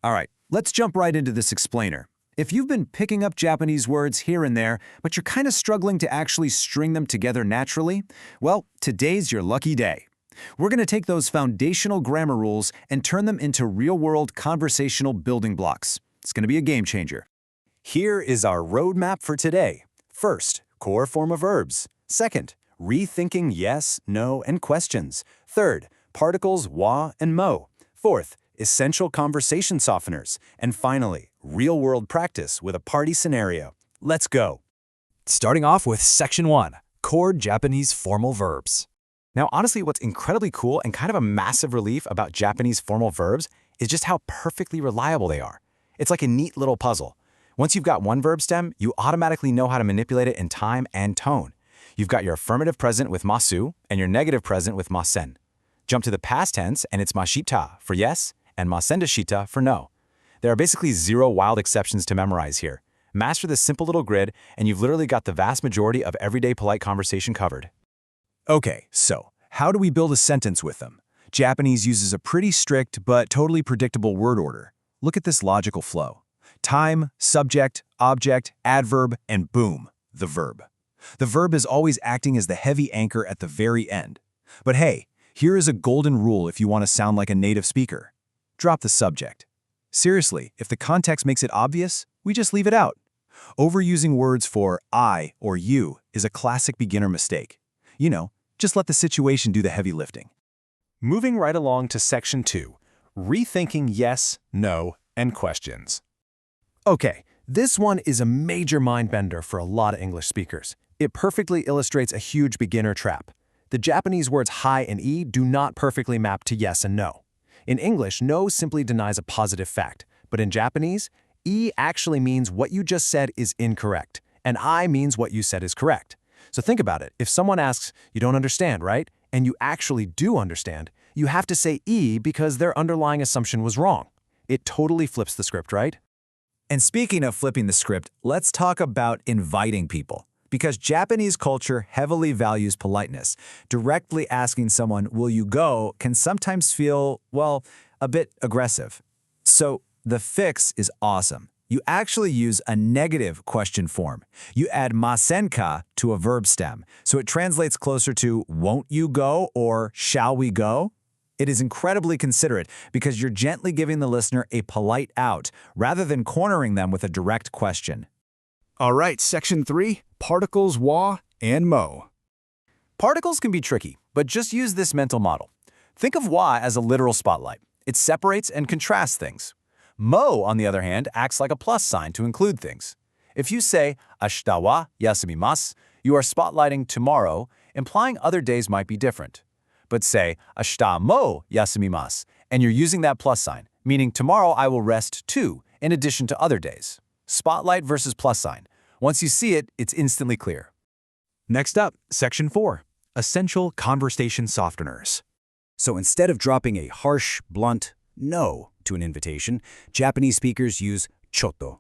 All right, let's jump right into this explainer. If you've been picking up Japanese words here and there, but you're kind of struggling to actually string them together naturally, well, today's your lucky day. We're going to take those foundational grammar rules and turn them into real-world conversational building blocks. It's going to be a game changer. Here is our roadmap for today. First, core form of verbs. Second, rethinking yes, no, and questions. Third, particles wa and mo. Fourth, essential conversation softeners. And finally, real-world practice with a party scenario. Let's go. Starting off with Section 1, Core Japanese Formal Verbs. Now, honestly, what's incredibly cool and kind of a massive relief about Japanese formal verbs is just how perfectly reliable they are. It's like a neat little puzzle. Once you've got one verb stem, you automatically know how to manipulate it in time and tone. You've got your affirmative present with masu and your negative present with masen. Jump to the past tense and it's mashita for yes and masendashita for no. There are basically zero wild exceptions to memorize here. Master this simple little grid and you've literally got the vast majority of everyday polite conversation covered. Okay, so how do we build a sentence with them? Japanese uses a pretty strict but totally predictable word order. Look at this logical flow. Time, subject, object, adverb, and boom, the verb. The verb is always acting as the heavy anchor at the very end. But hey, here is a golden rule if you want to sound like a native speaker. Drop the subject. Seriously, if the context makes it obvious, we just leave it out. Overusing words for I or you is a classic beginner mistake. You know, just let the situation do the heavy lifting. Moving right along to Section 2, rethinking yes, no, and questions. Okay, this one is a major mind-bender for a lot of English speakers. It perfectly illustrates a huge beginner trap. The Japanese words hi and e do not perfectly map to yes and no. In English, no simply denies a positive fact, but in Japanese, e actually means what you just said is incorrect, and I means what you said is correct. So think about it. If someone asks, you don't understand, right? And you actually do understand, you have to say e because their underlying assumption was wrong. It totally flips the script, right? And speaking of flipping the script, let's talk about inviting people. Because Japanese culture heavily values politeness. Directly asking someone, will you go, can sometimes feel, well, a bit aggressive. So the fix is awesome. You actually use a negative question form. You add masenka to a verb stem, so it translates closer to won't you go or shall we go? It is incredibly considerate because you're gently giving the listener a polite out rather than cornering them with a direct question. All right, Section 3, Particles wa and mo. Particles can be tricky, but just use this mental model. Think of wa as a literal spotlight. It separates and contrasts things. Mo, on the other hand, acts like a plus sign to include things. If you say, ashita wa yasumimasu, you are spotlighting tomorrow, implying other days might be different. But say, ashita mo yasumimasu, and you're using that plus sign, meaning tomorrow I will rest too, in addition to other days. Spotlight versus plus sign. Once you see it, it's instantly clear. Next up, Section 4, Essential Conversation Softeners. So instead of dropping a harsh, blunt no to an invitation, Japanese speakers use Chotto.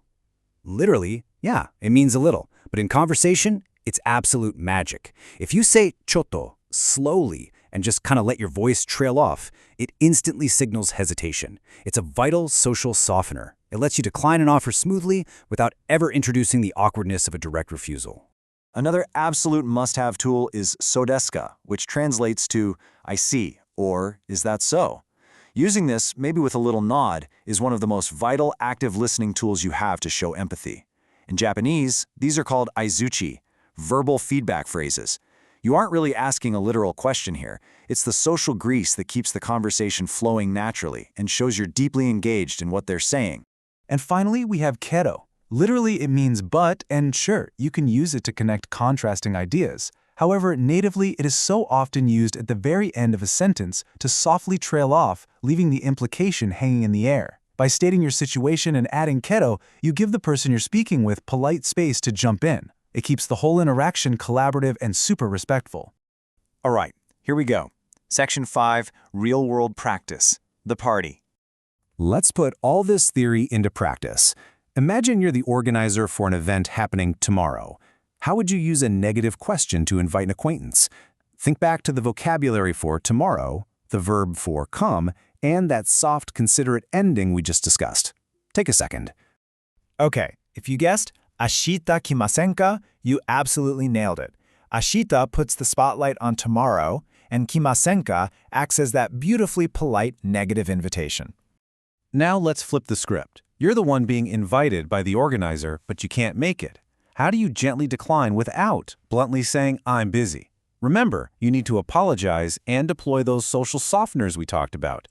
Literally, yeah, it means a little, but in conversation, it's absolute magic. If you say Chotto slowly and just kind of let your voice trail off, it instantly signals hesitation. It's a vital social softener. It lets you decline an offer smoothly without ever introducing the awkwardness of a direct refusal. Another absolute must-have tool is so desu ka, which translates to I see, or is that so? Using this, maybe with a little nod, is one of the most vital active listening tools you have to show empathy. In Japanese, these are called aizuchi, verbal feedback phrases. You aren't really asking a literal question here. It's the social grease that keeps the conversation flowing naturally and shows you're deeply engaged in what they're saying. And finally, we have Kedo. Literally, it means but, and sure, you can use it to connect contrasting ideas. However, natively, it is so often used at the very end of a sentence to softly trail off, leaving the implication hanging in the air. By stating your situation and adding Kedo, you give the person you're speaking with polite space to jump in. It keeps the whole interaction collaborative and super respectful. All right, here we go. Section 5, Real-World Practice, the party. Let's put all this theory into practice. Imagine you're the organizer for an event happening tomorrow. How would you use a negative question to invite an acquaintance? Think back to the vocabulary for tomorrow, the verb for come, and that soft, considerate ending we just discussed. Take a second. Okay, if you guessed ashita kimasen ka, you absolutely nailed it. Ashita puts the spotlight on tomorrow, and kimasen ka acts as that beautifully polite negative invitation. Now let's flip the script. You're the one being invited by the organizer, but you can't make it. How do you gently decline without bluntly saying, "I'm busy"? Remember, you need to apologize and deploy those social softeners we talked about.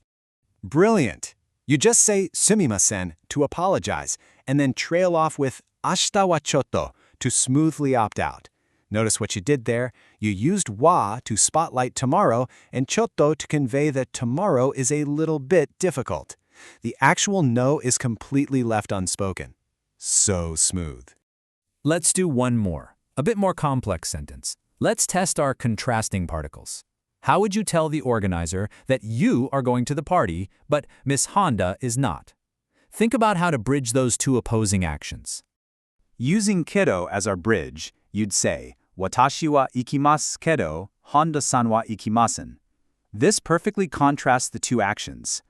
Brilliant! You just say sumimasen to apologize, and then trail off with ashita wa chotto to smoothly opt out. Notice what you did there. You used wa to spotlight tomorrow and chotto to convey that tomorrow is a little bit difficult. The actual no is completely left unspoken. So smooth. Let's do one more, a bit more complex sentence. Let's test our contrasting particles. How would you tell the organizer that you are going to the party, but Miss Honda is not? Think about how to bridge those two opposing actions. Using Kedo as our bridge, you'd say, Watashi wa ikimasu kedo, Honda-san wa ikimasen. This perfectly contrasts the two actions.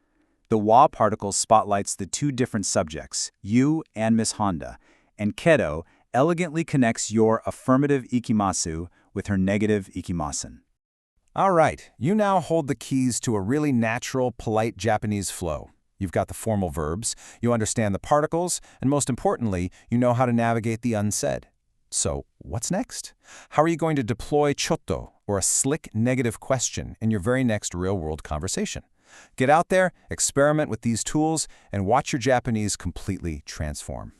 The wa particle spotlights the two different subjects, you and Miss Honda, and Kedo elegantly connects your affirmative ikimasu with her negative ikimasen. All right, you now hold the keys to a really natural, polite Japanese flow. You've got the formal verbs, you understand the particles, and most importantly, you know how to navigate the unsaid. So, what's next? How are you going to deploy chotto, or a slick negative question, in your very next real-world conversation? Get out there, experiment with these tools, and watch your Japanese completely transform.